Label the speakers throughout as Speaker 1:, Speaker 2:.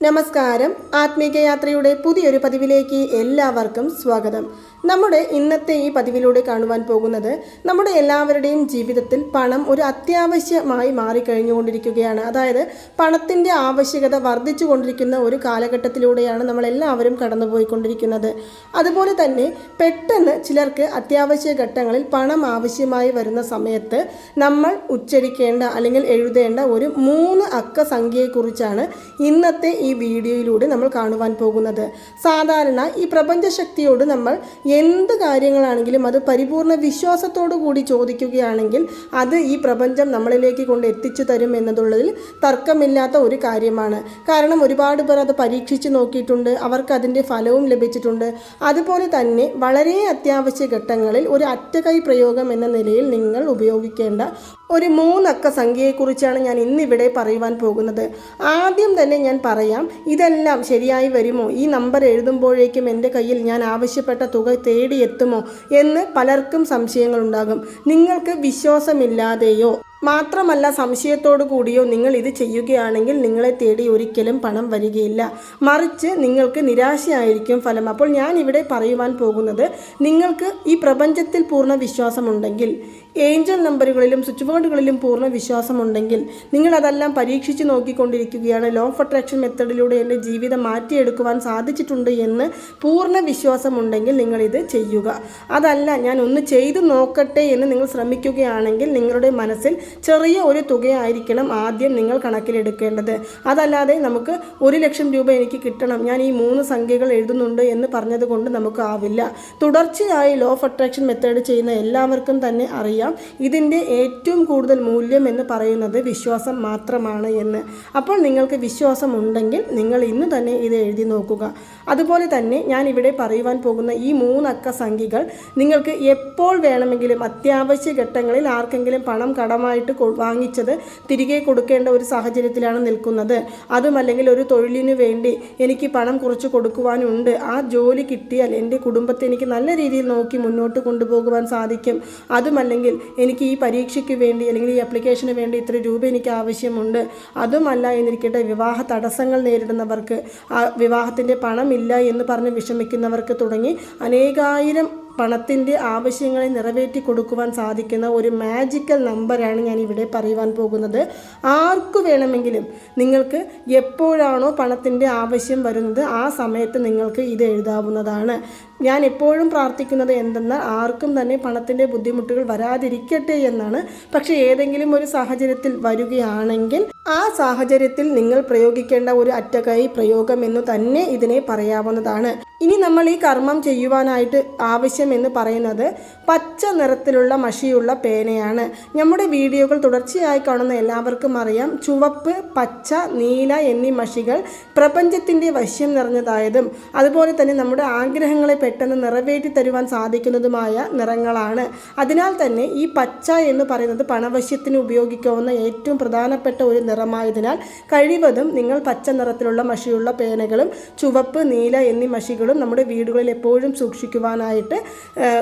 Speaker 1: നമസ്കാരം. ആത്മീക യാത്രയുടെ പുതിയൊരു പതിവിലേക്ക് എല്ലാവർക്കും സ്വാഗതം. നമ്മുടെ ഇന്നത്തെ ഈ പതിവിലൂടെ കാണുവാൻ പോകുന്നത് നമ്മുടെ എല്ലാവരുടെയും ജീവിതത്തിൽ പണം ഒരു അത്യാവശ്യമായി മാറിക്കഴിഞ്ഞുകൊണ്ടിരിക്കുകയാണ്. അതായത് പണത്തിൻ്റെ ആവശ്യകത വർദ്ധിച്ചു കൊണ്ടിരിക്കുന്ന ഒരു കാലഘട്ടത്തിലൂടെയാണ് നമ്മളെല്ലാവരും കടന്നുപോയിക്കൊണ്ടിരിക്കുന്നത്. അതുപോലെ തന്നെ പെട്ടെന്ന് ചിലർക്ക് അത്യാവശ്യ ഘട്ടങ്ങളിൽ പണം ആവശ്യമായി വരുന്ന സമയത്ത് നമ്മൾ ഉച്ചരിക്കേണ്ട അല്ലെങ്കിൽ എഴുതേണ്ട ഒരു 3 അക്ക സംഖ്യയെക്കുറിച്ചാണ് ഇന്നത്തെ ഈ വീഡിയോയിലൂടെ നമ്മൾ കാണുവാൻ പോകുന്നത്. സാധാരണ ഈ പ്രപഞ്ചശക്തിയോട് നമ്മൾ എന്ത് കാര്യങ്ങളാണെങ്കിലും അത് പരിപൂർണ വിശ്വാസത്തോടു കൂടി ചോദിക്കുകയാണെങ്കിൽ അത് ഈ പ്രപഞ്ചം നമ്മളിലേക്ക് കൊണ്ട് എത്തിച്ചു തരും എന്നതുള്ളതിൽ തർക്കമില്ലാത്ത ഒരു കാര്യമാണ്. കാരണം ഒരുപാട് പേർ അത് പരീക്ഷിച്ച് നോക്കിയിട്ടുണ്ട്, അവർക്ക് അതിൻ്റെ ഫലവും ലഭിച്ചിട്ടുണ്ട്. അതുപോലെ തന്നെ വളരെ അത്യാവശ്യ ഘട്ടങ്ങളിൽ ഒരു അറ്റകൈ പ്രയോഗം എന്ന നിലയിൽ നിങ്ങൾ ഉപയോഗിക്കേണ്ട ഒരു 3 അക്ക സംഖ്യയെക്കുറിച്ചാണ് ഞാൻ ഇന്നിവിടെ പറയുവാൻ പോകുന്നത്. ആദ്യം തന്നെ ഞാൻ പറയാം, ഇതെല്ലാം ശരിയായി വരുമോ, ഈ നമ്പർ എഴുതുമ്പോഴേക്കും എൻ്റെ കയ്യിൽ ഞാൻ ആവശ്യപ്പെട്ട തുക തേടിയെത്തുമോ എന്ന് പലർക്കും സംശയങ്ങളുണ്ടാകും. നിങ്ങൾക്ക് വിശ്വാസമില്ലാതെയോ മാത്രമല്ല സംശയത്തോടു കൂടിയോ നിങ്ങൾ ഇത് ചെയ്യുകയാണെങ്കിൽ നിങ്ങളെ തേടി ഒരിക്കലും പണം വരികയില്ല, മറിച്ച് നിങ്ങൾക്ക് നിരാശയായിരിക്കും ഫലം. അപ്പോൾ ഞാൻ ഇവിടെ പറയുവാൻ പോകുന്നത്, നിങ്ങൾക്ക് ഈ പ്രപഞ്ചത്തിൽ പൂർണ്ണ വിശ്വാസമുണ്ടെങ്കിൽ, ഏഞ്ചൽ നമ്പറുകളിലും സ്വിച്ച് ബോർഡുകളിലും പൂർണ്ണ വിശ്വാസമുണ്ടെങ്കിൽ, നിങ്ങളതെല്ലാം പരീക്ഷിച്ച് നോക്കിക്കൊണ്ടിരിക്കുകയാണ്, ലോ ഓഫ് അട്രാക്ഷൻ മെത്തഡിലൂടെ എൻ്റെ ജീവിതം മാറ്റിയെടുക്കുവാൻ സാധിച്ചിട്ടുണ്ട് എന്ന് പൂർണ്ണ വിശ്വാസമുണ്ടെങ്കിൽ നിങ്ങളിത് ചെയ്യുക. അതല്ല ഞാൻ ഒന്ന് ചെയ്തു നോക്കട്ടെ എന്ന് നിങ്ങൾ ശ്രമിക്കുകയാണെങ്കിൽ നിങ്ങളുടെ മനസ്സിൽ ചെറിയ ഒരു തുകയായിരിക്കണം ആദ്യം നിങ്ങൾ കണക്കിലെടുക്കേണ്ടത്. അതല്ലാതെ നമുക്ക് 1 ലക്ഷം രൂപ എനിക്ക് കിട്ടണം, ഞാൻ ഈ 3 സംഖ്യകൾ എഴുതുന്നുണ്ട് എന്ന് പറഞ്ഞതുകൊണ്ട് നമുക്ക് ആവില്ല. തുടർച്ചയായി ലോ ഓഫ് അട്രാക്ഷൻ മെത്തേഡ് ചെയ്യുന്ന എല്ലാവർക്കും തന്നെ അറിയാം ഇതിൻ്റെ ഏറ്റവും കൂടുതൽ മൂല്യം എന്ന് പറയുന്നത് വിശ്വാസം മാത്രമാണ് എന്ന്. അപ്പോൾ നിങ്ങൾക്ക് വിശ്വാസം ഉണ്ടെങ്കിൽ നിങ്ങൾ ഇന്ന് തന്നെ ഇത് എഴുതി നോക്കുക. അതുപോലെ തന്നെ ഞാൻ ഇവിടെ പറയുവാൻ പോകുന്ന ഈ 3 അക്ക സംഖ്യകൾ നിങ്ങൾക്ക് എപ്പോൾ വേണമെങ്കിലും അത്യാവശ്യ ഘട്ടങ്ങളിൽ ആർക്കെങ്കിലും പണം കടമായി വാങ്ങിച്ചത് തിരികെ കൊടുക്കേണ്ട ഒരു സാഹചര്യത്തിലാണ് നിൽക്കുന്നത്, അതുമല്ലെങ്കിൽ ഒരു തൊഴിലിനു വേണ്ടി എനിക്ക് പണം കുറച്ച് കൊടുക്കുവാനുണ്ട്, ആ ജോലി കിട്ടിയാൽ എൻ്റെ കുടുംബത്തെ എനിക്ക് നല്ല രീതിയിൽ നോക്കി മുന്നോട്ട് കൊണ്ടുപോകുവാൻ സാധിക്കും, അതുമല്ലെങ്കിൽ എനിക്ക് ഈ പരീക്ഷയ്ക്ക് വേണ്ടി അല്ലെങ്കിൽ ഈ ആപ്ലിക്കേഷന് വേണ്ടി ഇത്ര രൂപ എനിക്ക് ആവശ്യമുണ്ട്, അതുമല്ല എന്നിരിക്കട്ടെ വിവാഹ തടസ്സങ്ങൾ നേരിടുന്നവർക്ക്, വിവാഹത്തിൻ്റെ പണമില്ല എന്ന് പറഞ്ഞ് വിഷമിക്കുന്നവർക്ക് തുടങ്ങി അനേകായിരം പണത്തിൻ്റെ ആവശ്യങ്ങളെ നിറവേറ്റി കൊടുക്കുവാൻ സാധിക്കുന്ന ഒരു മാജിക്കൽ നമ്പറാണ് ഞാൻ ഇവിടെ പറയുവാൻ പോകുന്നത്. ആർക്കു വേണമെങ്കിലും നിങ്ങൾക്ക് എപ്പോഴാണോ പണത്തിൻ്റെ ആവശ്യം വരുന്നത് ആ സമയത്ത് നിങ്ങൾക്ക് ഇത് എഴുതാവുന്നതാണ്. ഞാൻ എപ്പോഴും പ്രാർത്ഥിക്കുന്നത് എന്തെന്നാൽ ആർക്കും തന്നെ പണത്തിൻ്റെ ബുദ്ധിമുട്ടുകൾ വരാതിരിക്കട്ടെ എന്നാണ്. പക്ഷേ ഏതെങ്കിലും ഒരു സാഹചര്യത്തിൽ വരികയാണെങ്കിൽ ആ സാഹചര്യത്തിൽ നിങ്ങൾ പ്രയോഗിക്കേണ്ട ഒരു അറ്റകൈ പ്രയോഗം എന്ന് തന്നെ ഇതിനെ പറയാവുന്നതാണ്. ഇനി നമ്മൾ ഈ കർമ്മം ചെയ്യുവാനായിട്ട് ആവശ്യമെന്ന് പറയുന്നത് പച്ച നിറത്തിലുള്ള മഷിയുള്ള പേനയാണ്. നമ്മുടെ വീഡിയോകൾ തുടർച്ചയായി കാണുന്ന എല്ലാവർക്കും അറിയാം, ചുവപ്പ്, പച്ച, നീല എന്നീ മഷികൾ പ്രപഞ്ചത്തിൻ്റെ വശ്യം നിറഞ്ഞതായതും അതുപോലെ തന്നെ നമ്മുടെ ആഗ്രഹങ്ങളെ പെട്ടെന്ന് നിറവേറ്റി തരുവാൻ സാധിക്കുന്നതുമായ നിറങ്ങളാണ്. അതിനാൽ തന്നെ ഈ പച്ച എന്ന് പറയുന്നത് പണവശ്യത്തിന് ഉപയോഗിക്കാവുന്ന ഏറ്റവും പ്രധാനപ്പെട്ട ഒരു നിറമായതിനാൽ കഴിവതും നിങ്ങൾ പച്ച നിറത്തിലുള്ള മഷിയുള്ള പേനകളും ചുവപ്പ്, നീല എന്നീ മഷികളും നമ്മുടെ വീടുകളിൽ എപ്പോഴും സൂക്ഷിക്കുവാനായിട്ട്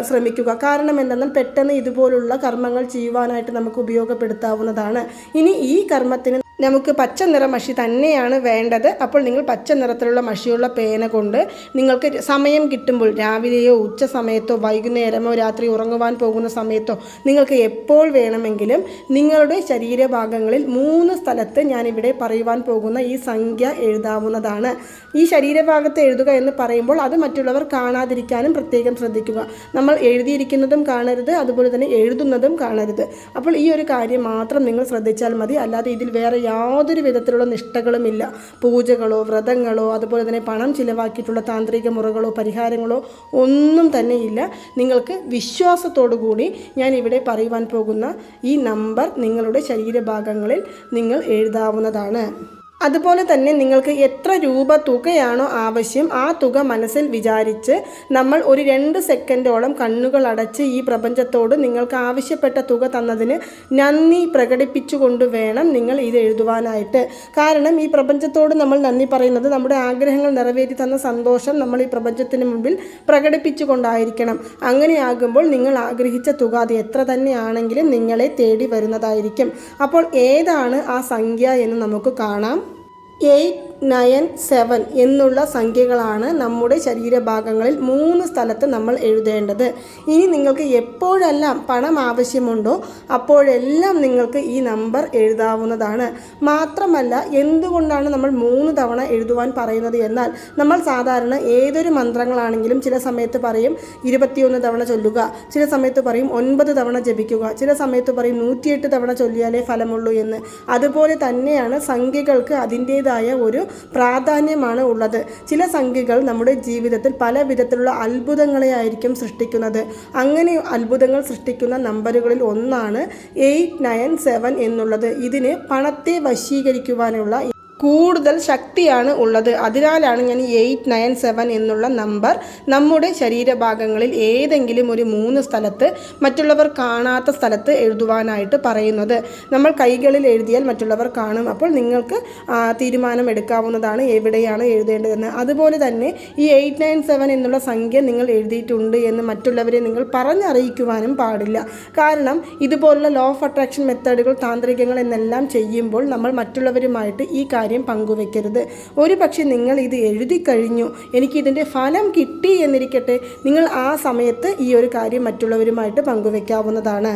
Speaker 1: ശ്രമിക്കുക. കാരണം എന്തെന്നാൽ പെട്ടെന്ന് ഇതുപോലുള്ള കർമ്മങ്ങൾ ചെയ്യുവാനായിട്ട് നമുക്ക് ഉപയോഗപ്പെടുത്താവുന്നതാണ്. ഇനി ഈ കർമ്മത്തിന് നമുക്ക് പച്ച നിറ മഷി തന്നെയാണ് വേണ്ടത്. അപ്പോൾ നിങ്ങൾ പച്ച നിറത്തിലുള്ള മഷിയുള്ള പേന കൊണ്ട് നിങ്ങൾക്ക് സമയം കിട്ടുമ്പോൾ രാവിലെയോ ഉച്ച സമയത്തോ വൈകുന്നേരമോ രാത്രി ഉറങ്ങുവാൻ പോകുന്ന സമയത്തോ നിങ്ങൾക്ക് എപ്പോൾ വേണമെങ്കിലും നിങ്ങളുടെ ശരീരഭാഗങ്ങളിൽ 3 സ്ഥലത്ത് ഞാനിവിടെ പറയുവാൻ പോകുന്ന ഈ സംഖ്യ എഴുതാവുന്നതാണ്. ഈ ശരീരഭാഗത്ത് എഴുതുക എന്ന് പറയുമ്പോൾ അത് മറ്റുള്ളവർ കാണാതിരിക്കാനും പ്രത്യേകം ശ്രദ്ധിക്കുക. നമ്മൾ എഴുതിയിരിക്കുന്നതും കാണരുത്, അതുപോലെ തന്നെ എഴുതുന്നതും കാണരുത്. അപ്പോൾ ഈ ഒരു കാര്യം മാത്രം നിങ്ങൾ ശ്രദ്ധിച്ചാൽ മതി. അല്ലാതെ ഇതിൽ വേറെ യാതൊരു വിധത്തിലുള്ള നിഷ്ഠകളുമില്ല. പൂജകളോ വ്രതങ്ങളോ അതുപോലെ തന്നെ പണം ചിലവാക്കിയിട്ടുള്ള താന്ത്രിക മുറകളോ പരിഹാരങ്ങളോ ഒന്നും തന്നെ ഇല്ല. നിങ്ങൾക്ക് വിശ്വാസത്തോടു കൂടി ഞാൻ ഇവിടെ പറയുവാൻ പോകുന്ന ഈ നമ്പർ നിങ്ങളുടെ ശരീരഭാഗങ്ങളിൽ നിങ്ങൾ എഴുതാവുന്നതാണ്. അതുപോലെ തന്നെ നിങ്ങൾക്ക് എത്ര രൂപ തുകയാണോ ആവശ്യം ആ തുക മനസ്സിൽ വിചാരിച്ച് നമ്മൾ ഒരു 2 സെക്കൻഡോളം കണ്ണുകൾ അടച്ച് ഈ പ്രപഞ്ചത്തോട് നിങ്ങൾക്ക് ആവശ്യപ്പെട്ട തുക തന്നതിന് നന്ദി പ്രകടിപ്പിച്ചുകൊണ്ട് വേണം നിങ്ങൾ ഇത് എഴുതുവാനായിട്ട്. കാരണം ഈ പ്രപഞ്ചത്തോട് നമ്മൾ നന്ദി പറയുന്നത് നമ്മുടെ ആഗ്രഹങ്ങൾ നിറവേറ്റി തന്ന സന്തോഷം നമ്മൾ ഈ പ്രപഞ്ചത്തിന് മുമ്പിൽ പ്രകടിപ്പിച്ചുകൊണ്ടായിരിക്കണം. അങ്ങനെയാകുമ്പോൾ നിങ്ങൾ ആഗ്രഹിച്ച തുക അത് എത്ര തന്നെയാണെങ്കിലും നിങ്ങളെ തേടി വരുന്നതായിരിക്കും. അപ്പോൾ ഏതാണ് ആ സംഖ്യ എന്ന് നമുക്ക് കാണാം. 8 897 എന്നുള്ള സംഖ്യകളാണ് നമ്മുടെ ശരീരഭാഗങ്ങളിൽ 3 സ്ഥലത്ത് നമ്മൾ എഴുതേണ്ടത്. ഇനി നിങ്ങൾക്ക് എപ്പോഴെല്ലാം പണം ആവശ്യമുണ്ടോ അപ്പോഴെല്ലാം നിങ്ങൾക്ക് ഈ നമ്പർ എഴുതാവുന്നതാണ്. മാത്രമല്ല, എന്തുകൊണ്ടാണ് നമ്മൾ 3 തവണ എഴുതുവാൻ പറയുന്നത് എന്നാൽ, നമ്മൾ സാധാരണ ഏതൊരു മന്ത്രങ്ങളാണെങ്കിലും ചില സമയത്ത് പറയും 21 തവണ ചൊല്ലുക, ചില സമയത്ത് പറയും 9 തവണ ജപിക്കുക, ചില സമയത്ത് പറയും 108 തവണ ചൊല്ലിയാലേ ഫലമുള്ളൂ എന്ന്. അതുപോലെ തന്നെയാണ് സംഖ്യകൾക്ക് അതിൻ്റേതായ ഒരു പ്രാധാന്യമാണ് ഉള്ളത്. ചില സംഖ്യകൾ നമ്മുടെ ജീവിതത്തിൽ പല വിധത്തിലുള്ള അത്ഭുതങ്ങളെ ആയിരിക്കും സൃഷ്ടിക്കുന്നത്. അങ്ങനെ അത്ഭുതങ്ങൾ സൃഷ്ടിക്കുന്ന നമ്പറുകളിൽ ഒന്നാണ് 897 എന്നുള്ളത്. ഇതിന് പണത്തെ വശീകരിക്കുവാനുള്ള കൂടുതൽ ശക്തിയാണ് ഉള്ളത്. അതിനാലാണ് ഞാൻ 897 എന്നുള്ള നമ്പർ നമ്മുടെ ശരീരഭാഗങ്ങളിൽ ഏതെങ്കിലും ഒരു 3 സ്ഥലത്ത് മറ്റുള്ളവർ കാണാത്ത സ്ഥലത്ത് എഴുതുവാനായിട്ട് പറയുന്നത്. നമ്മൾ കൈകളിൽ എഴുതിയാൽ മറ്റുള്ളവർ കാണും. അപ്പോൾ നിങ്ങൾക്ക് തീരുമാനം എടുക്കാവുന്നതാണ് എവിടെയാണ് എഴുതേണ്ടതെന്ന്. അതുപോലെ തന്നെ ഈ 897 എന്നുള്ള സംഖ്യ നിങ്ങൾ എഴുതിയിട്ടുണ്ട് എന്ന് മറ്റുള്ളവരെ നിങ്ങൾ പറഞ്ഞറിയിക്കുവാനും പാടില്ല. കാരണം ഇതുപോലുള്ള ലോ ഓഫ് അട്രാക്ഷൻ മെത്തേഡുകൾ, താന്ത്രികങ്ങൾ എന്നെല്ലാം ചെയ്യുമ്പോൾ നമ്മൾ മറ്റുള്ളവരുമായിട്ട് ഈ കാര്യം പങ്കുവെക്കരുത്. ഒരു പക്ഷേ നിങ്ങൾ ഇത് എഴുതി കഴിഞ്ഞു, എനിക്കിതിൻ്റെ ഫലം കിട്ടി എന്നിരിക്കട്ടെ, നിങ്ങൾ ആ സമയത്ത് ഈ ഒരു കാര്യം മറ്റുള്ളവരുമായിട്ട് പങ്കുവെക്കാവുന്നതാണ്.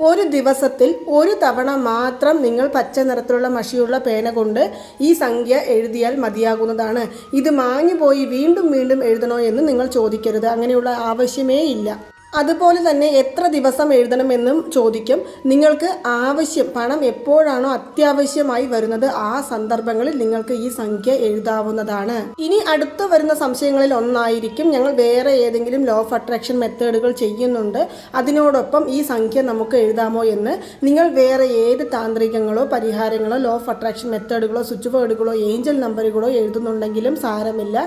Speaker 1: ഒരു ദിവസത്തിൽ ഒരു തവണ മാത്രം നിങ്ങൾ പച്ച നിറത്തിലുള്ള മഷിയുള്ള പേന കൊണ്ട് ഈ സംഖ്യ എഴുതിയാൽ മതിയാകുന്നതാണ്. ഇത് മാഞ്ഞു പോയി വീണ്ടും വീണ്ടും എഴുതണോ എന്ന് നിങ്ങൾ ചോദിക്കരുത്. അങ്ങനെയുള്ള ആവശ്യമേ ഇല്ല. അതുപോലെ തന്നെ എത്ര ദിവസം എഴുതണമെന്നും ചോദിക്കും. നിങ്ങൾക്ക് പണം എപ്പോഴാണോ അത്യാവശ്യമായി വരുന്നത് ആ സന്ദർഭങ്ങളിൽ നിങ്ങൾക്ക് ഈ സംഖ്യ എഴുതാവുന്നതാണ്. ഇനി അടുത്ത് വരുന്ന സംശയങ്ങളിൽ ഒന്നായിരിക്കും, ഞങ്ങൾ വേറെ ഏതെങ്കിലും ലോ ഓഫ് അട്രാക്ഷൻ മെത്തേഡുകൾ ചെയ്യുന്നുണ്ട്, അതിനോടൊപ്പം ഈ സംഖ്യ നമുക്ക് എഴുതാമോ എന്ന്. നിങ്ങൾ വേറെ ഏത് താന്ത്രികങ്ങളോ പരിഹാരങ്ങളോ ലോ ഓഫ് അട്രാക്ഷൻ മെത്തേഡുകളോ സ്വിച്ച് വേർഡുകളോ ഏഞ്ചൽ നമ്പറുകളോ എഴുതുന്നുണ്ടെങ്കിലും സാരമില്ല,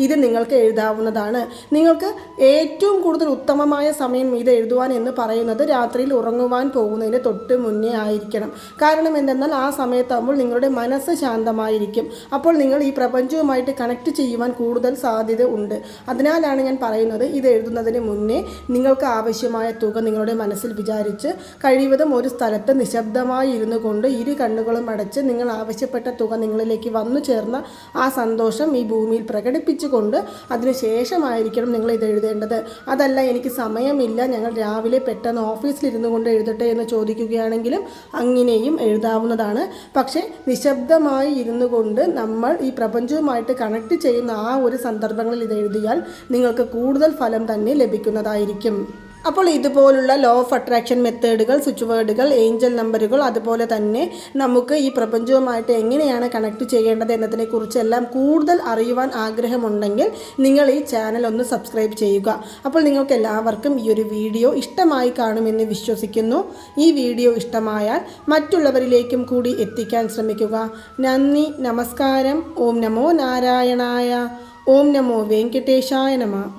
Speaker 1: ഇത് നിങ്ങൾക്ക് എഴുതാവുന്നതാണ്. നിങ്ങൾക്ക് ഏറ്റവും കൂടുതൽ ഉത്തമമായ സമയം ഇത് എഴുതുവാൻ എന്ന് പറയുന്നത് രാത്രിയിൽ ഉറങ്ങുവാൻ പോകുന്നതിന് തൊട്ട് മുന്നേ ആയിരിക്കണം. കാരണം എന്തെന്നാൽ ആ സമയത്താകുമ്പോൾ നിങ്ങളുടെ മനസ്സ് ശാന്തമായിരിക്കും. അപ്പോൾ നിങ്ങൾ ഈ പ്രപഞ്ചവുമായിട്ട് കണക്ട് ചെയ്യുവാൻ കൂടുതൽ സാധ്യത ഉണ്ട്. അതിനാലാണ് ഞാൻ പറയുന്നത്, ഇത് എഴുതുന്നതിന് മുന്നേ നിങ്ങൾക്ക് ആവശ്യമായ തുക നിങ്ങളുടെ മനസ്സിൽ വിചാരിച്ച് കഴിവതും ഒരു സ്ഥലത്ത് നിശബ്ദമായി ഇരുന്നു കൊണ്ട് ഇരു കണ്ണുകളും അടച്ച് നിങ്ങൾ ആവശ്യപ്പെട്ട തുക നിങ്ങളിലേക്ക് വന്നു ചേർന്ന ആ സന്തോഷം ഈ ഭൂമിയിൽ പ്രകടിപ്പിച്ചുകൊണ്ട് അതിനുശേഷമായിരിക്കണം നിങ്ങൾ ഇത് എഴുതേണ്ടത്. അതല്ല എനിക്ക് സമയമില്ല, ഞങ്ങൾ രാവിലെ പെട്ടെന്ന് ഓഫീസിലിരുന്നു കൊണ്ട് എഴുതട്ടെ എന്ന് ചോദിക്കുകയാണെങ്കിലും അങ്ങനെയും എഴുതാവുന്നതാണ്. പക്ഷേ നിശബ്ദമായി ഇരുന്നു കൊണ്ട് നമ്മൾ ഈ പ്രപഞ്ചവുമായിട്ട് കണക്ട് ചെയ്യുന്ന ആ ഒരു സന്ദർഭങ്ങളിൽ ഇത് എഴുതിയാൽ നിങ്ങൾക്ക് കൂടുതൽ ഫലം തന്നെ ലഭിക്കുന്നതായിരിക്കും. അപ്പോൾ ഇതുപോലുള്ള ലോ ഓഫ് അട്രാക്ഷൻ മെത്തേഡുകൾ, സ്വിച്ച് വേർഡുകൾ, ഏഞ്ചൽ നമ്പറുകൾ, അതുപോലെ തന്നെ നമുക്ക് ഈ പ്രപഞ്ചവുമായിട്ട് എങ്ങനെയാണ് കണക്ട് ചെയ്യേണ്ടത് എന്നതിനെക്കുറിച്ചെല്ലാം കൂടുതൽ അറിയുവാൻ ആഗ്രഹമുണ്ടെങ്കിൽ നിങ്ങൾ ഈ ചാനൽ ഒന്ന് സബ്സ്ക്രൈബ് ചെയ്യുക. അപ്പോൾ നിങ്ങൾക്ക് എല്ലാവർക്കും ഈ ഒരു വീഡിയോ ഇഷ്ടമായി കാണുമെന്ന് വിശ്വസിക്കുന്നു. ഈ വീഡിയോ ഇഷ്ടമായാൽ മറ്റുള്ളവരിലേക്കും കൂടി എത്തിക്കാൻ ശ്രമിക്കുക. നന്ദി, നമസ്കാരം. ഓം നമോ നാരായണായ. ഓം നമോ വെങ്കടേശായ നമഃ.